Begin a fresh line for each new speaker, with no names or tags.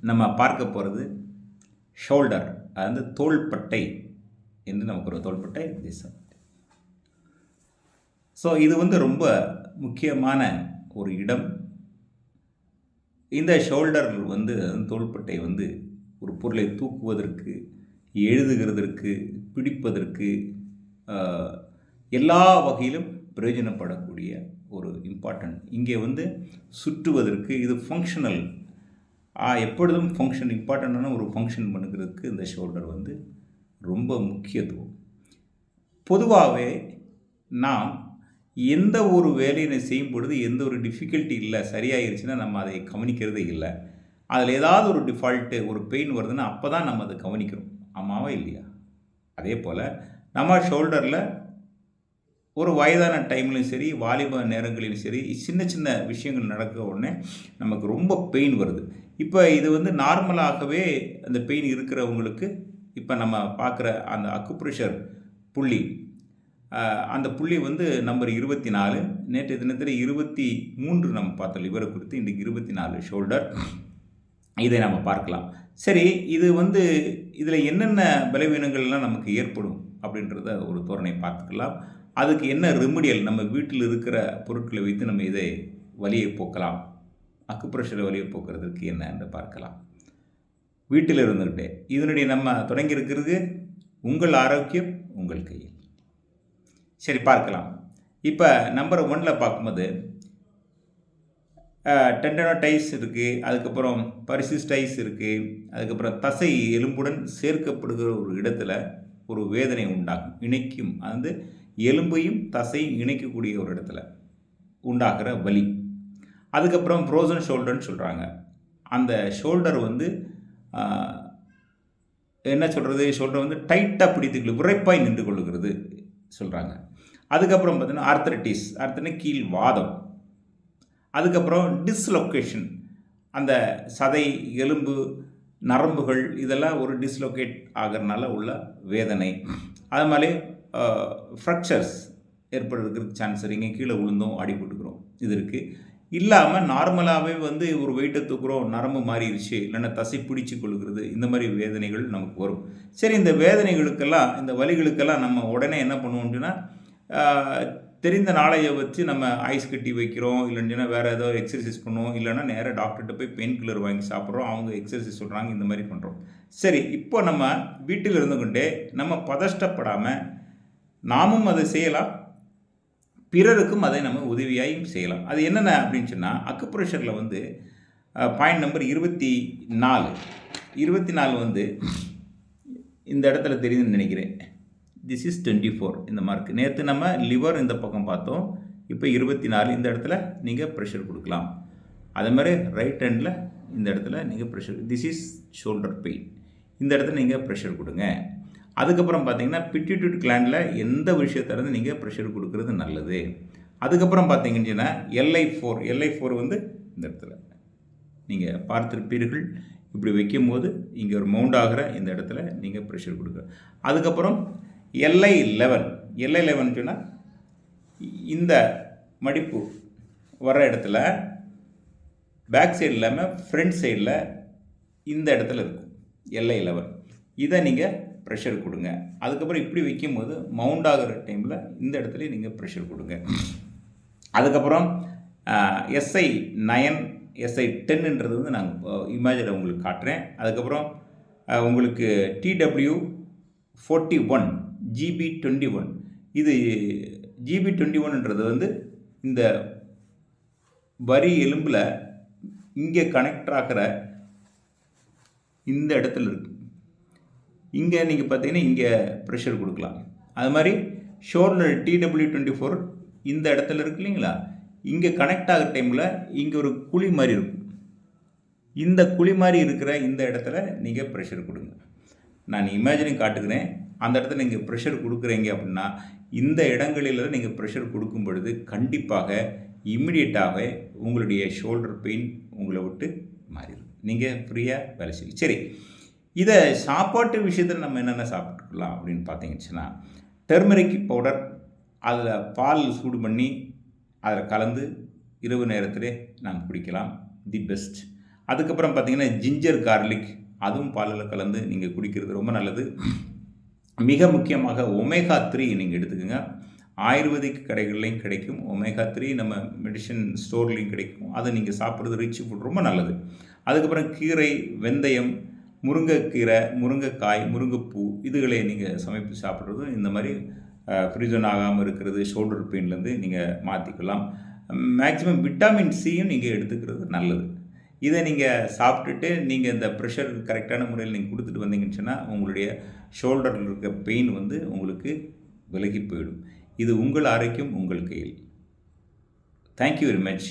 நம்ம பார்க்க போகிறது ஷோல்டர், அதாவது தோள்பட்டை என்று நமக்கு ஒரு தோள்பட்டை தேசம். ஸோ இது ரொம்ப முக்கியமான ஒரு இடம். இந்த ஷோல்டர் தோள்பட்டை ஒரு பொருளை தூக்குவதற்கு, எழுதுகிறதற்கு, பிடிப்பதற்கு எல்லா வகையிலும் பிரயோஜனப்படக்கூடிய ஒரு இம்பார்ட்டன்ட். இங்கே சுற்றுவதற்கு இது ஃபங்க்ஷனல், எப்பொழுதும் ஃபங்க்ஷன் இம்பார்ட்டண்ட்டான ஒரு ஃபங்க்ஷன் பண்ணுறதுக்கு இந்த ஷோல்டர் ரொம்ப முக்கியத்துவம். பொதுவாகவே நாம் எந்த ஒரு வேலையை செய்யும் பொழுது எந்த ஒரு டிஃபிகல்ட்டி இல்லை, சரியாயிருச்சுன்னா நம்ம அதை கவனிக்கிறதே இல்லை. அதில் ஏதாவது ஒரு டிஃபால்ட்டு, ஒரு பெயின் வருதுன்னா அப்போ தான் நம்ம அதை கவனிக்கிறோம். ஆமாவா இல்லையா? அதே போல் நம்ம ஷோல்டரில் ஒரு வயதான டைம்லையும் சரி, வாலிப நேரங்களிலும் சரி, சின்ன சின்ன விஷயங்கள் நடக்க உடனே நமக்கு ரொம்ப பெயின் வருது. இப்போ இது நார்மலாகவே அந்த பெயின் இருக்கிறவங்களுக்கு இப்போ நம்ம பார்க்குற அந்த அக்குப்ரெஷர் புள்ளி, அந்த புள்ளி நம்பர் 24, நேற்று தினத்தில் 23 நம்ம பார்த்தோம் லிவரை குறித்து, இன்றைக்கு 24 ஷோல்டர். இதை நம்ம பார்க்கலாம். சரி, இது இதில் என்னென்ன பலவீனங்கள்லாம் நமக்கு ஏற்படும் அப்படின்றத ஒரு தோரணை பார்த்துக்கலாம். அதுக்கு என்ன ரெமிடியல், நம்ம வீட்டில் இருக்கிற பொருட்களை வைத்து நம்ம இதை வலியை போக்கலாம், அக்குப்ரெஷரை வலியை போக்குறதுக்கு என்ன என்று பார்க்கலாம். வீட்டில் இருந்துக்கிட்டே இதனுடைய நம்ம தொடங்கி இருக்கிறது உங்கள் ஆரோக்கியம் உங்கள் கையில். சரி, பார்க்கலாம். இப்போ நம்பர் 1ல் பார்க்கும்போது டெண்டனோடைஸ் இருக்குது, அதுக்கப்புறம் பர்சிஸ்டைஸ் இருக்குது, அதுக்கப்புறம் தசை எலும்புடன் சேர்க்கப்படுகிற ஒரு இடத்துல ஒரு வேதனை உண்டாகும். இணைக்கும், எலும்பையும் தசையும் இணைக்கக்கூடிய ஒரு இடத்துல உண்டாகிற வலி. அதுக்கப்புறம் ஃப்ரோசன் ஷோல்டர்னு சொல்கிறாங்க. அந்த ஷோல்டர் என்ன சொல்கிறது, ஷோல்டர் டைட்டாக பிடித்துக்கொள்ளு, விரைப்பாய் நின்று கொள்ளுகிறது சொல்கிறாங்க. அதுக்கப்புறம் பார்த்தீங்கன்னா ஆர்த்தரைட்டிஸ், கீழ் வாதம். அதுக்கப்புறம் டிஸ்லொகேஷன், அந்த சதை, எலும்பு, நரம்புகள் இதெல்லாம் ஒரு டிஸ்லொகேட் ஆகிறதுனால உள்ள வேதனை. அது மாதிரி ஃப்ராக்சர்ஸ் ஏற்படுறதுக்கு சான்ஸ் இருக்குது. கீழே விழுந்தோம், அடிபட்டுக்கிறோம், இது இருக்குது. இல்லாமல் நார்மலாகவே ஒரு வெயிட்டை தூக்குறோம், நரம்பு மாறிடுச்சு, இல்லைன்னா தசை பிடிச்சி கொள்கிறது, இந்த மாதிரி வேதனைகள் நமக்கு வரும். சரி, இந்த வேதனைகளுக்கெல்லாம், இந்த வலிகளுக்கெல்லாம் நம்ம உடனே என்ன பண்ணுவோம் அப்படின்னா, தெரிந்த நாளையை வச்சு நம்ம ஐஸ் கட்டி வைக்கிறோம், இல்லைன்னா வேறு ஏதோ எக்ஸசைஸ் பண்ணுவோம், இல்லைன்னா நேராக டாக்டர்கிட்ட போய் பெயின் கில்லர் வாங்கி சாப்பிட்றோம், அவங்க எக்ஸசைஸ் சொல்கிறாங்க, இந்த மாதிரி பண்ணுறோம். சரி, இப்போ நம்ம வீட்டில் இருந்துக்கிட்டே நம்ம பதஷ்டப்படாமல் நாமும் அதை செய்யலாம், பிறருக்கும் அதை நம்ம உதவியாயும் செய்யலாம். அது என்னென்ன அப்படின்னு சொன்னால், அக்குப்ரெஷரில் பாயிண்ட் நம்பர் 24 இந்த இடத்துல தெரியுதுன்னு நினைக்கிறேன். திஸ் இஸ் 24 இந்த மார்க். நேற்று நம்ம லிவர் இந்த பக்கம் பார்த்தோம், இப்போ 24 இந்த இடத்துல நீங்கள் ப்ரெஷர் கொடுக்கலாம். அதே மாதிரி ரைட் ஹேண்டில் இந்த இடத்துல நீங்கள் pressure, this is shoulder pain, இந்த இடத்துல நீங்கள் ப்ரெஷர் கொடுங்க. அதுக்கப்புறம் பார்த்தீங்கன்னா பிட்யூட்டரி கிளாண்டில் எந்த விஷயத்திலேருந்து நீங்கள் ப்ரெஷர் கொடுக்கறது நல்லது. அதுக்கப்புறம் பார்த்தீங்கன்னா LI4 இந்த இடத்துல நீங்கள் பார்த்துருப்பீர்கள். இப்படி வைக்கும்போது இங்கே ஒரு மவுண்ட் ஆகிற இந்த இடத்துல நீங்கள் ப்ரெஷர் கொடுக்குற. அதுக்கப்புறம் LI11 சொன்னால் இந்த மடிப்பு வர இடத்துல பேக் சைடு இல்லாமல் ஃப்ரண்ட் சைடில் இந்த இடத்துல இருக்கும் LI11. இதை நீங்கள் ப்ரெஷர் கொடுங்க. அதுக்கப்புறம் இப்படி வைக்கும்போது மவுண்ட் ஆகிற டைமில் இந்த இடத்துல நீங்கள் ப்ரெஷர் கொடுங்க. அதுக்கப்புறம் SI9, SI10ன்றது நாங்கள் இமேஜில் உங்களுக்கு காட்டுறேன். அதுக்கப்புறம் உங்களுக்கு TW41, GB21. இது GB21ன்றது இந்த வரி எலும்பில் இங்கே கனெக்ட் ஆகிற இந்த இடத்துல இருக்குது. இங்கே நீங்கள் பார்த்தீங்கன்னா இங்கே ப்ரெஷர் கொடுக்கலாம். அது மாதிரி ஷோல்டர் TW24 இந்த இடத்துல இருக்கு இல்லைங்களா, இங்கே கனெக்ட் ஆகிற டைமில் இங்கே ஒரு குழி மாதிரி இருக்கும். இந்த குழி மாதிரி இருக்கிற இந்த இடத்துல நீங்கள் ப்ரெஷர் கொடுங்க. நான் இமேஜினிங் காட்டுக்கிறேன். அந்த இடத்துல நீங்கள் ப்ரெஷர் கொடுக்குறீங்க அப்படின்னா இந்த இடங்களில் நீங்கள் ப்ரெஷர் கொடுக்கும் பொழுது கண்டிப்பாக இம்மிடியட்டாக உங்களுடைய ஷோல்டர் பெயின் உங்களை விட்டு மாறிடும், நீங்கள் ஃப்ரீயாக வேலை செய்யும். சரி, இதை சாப்பாட்டு விஷயத்தில் நம்ம என்னென்ன சாப்பிட்டுக்கலாம் அப்படின்னு பார்த்தீங்கன்னா, டர்மரிக் பவுடர், அதில் பால் சூடு பண்ணி அதில் கலந்து இரவு நேரத்திலே நாம் குடிக்கலாம், தி பெஸ்ட். அதுக்கப்புறம் பார்த்தீங்கன்னா ஜிஞ்சர் கார்லிக், அதுவும் பாலில் கலந்து நீங்கள் குடிக்கிறது ரொம்ப நல்லது. மிக முக்கியமாக ஒமேகா 3 நீங்கள் எடுத்துக்கோங்க. ஆயுர்வேதிக் கடைகள்லையும் கிடைக்கும். ஒமேகா 3 நம்ம மெடிசன் ஸ்டோர்லேயும் கிடைக்கும். அதை நீங்கள் சாப்பிட்றது ரிச் ஃபுட் ரொம்ப நல்லது. அதுக்கப்புறம் கீரை, வெந்தயம், முருங்கைக்கீரை, முருங்கைக்காய், முருங்கைப்பூ இதுகளை நீங்கள் சமைத்து சாப்பிட்றதும் இந்த மாதிரி ஃப்ரீசன் ஆகாமல் இருக்கிறது ஷோல்டர் பெயின்லேருந்து நீங்கள் மாற்றிக்கலாம். மேக்ஸிமம் விட்டமின் சியும் நீங்கள் எடுத்துக்கிறது நல்லது. இதை நீங்கள் சாப்பிட்டுட்டு நீங்கள் இந்த ப்ரெஷர் கரெக்டான முறையில் நீங்கள் கொடுத்துட்டு வந்தீங்கன்னு சொன்னால் உங்களுடைய ஷோல்டரில் இருக்க பெயின் வந்து உங்களுக்கு விலகி போயிடும். இது உங்கள் ஆரோக்கியம் உங்கள் கையில். Thank you very much.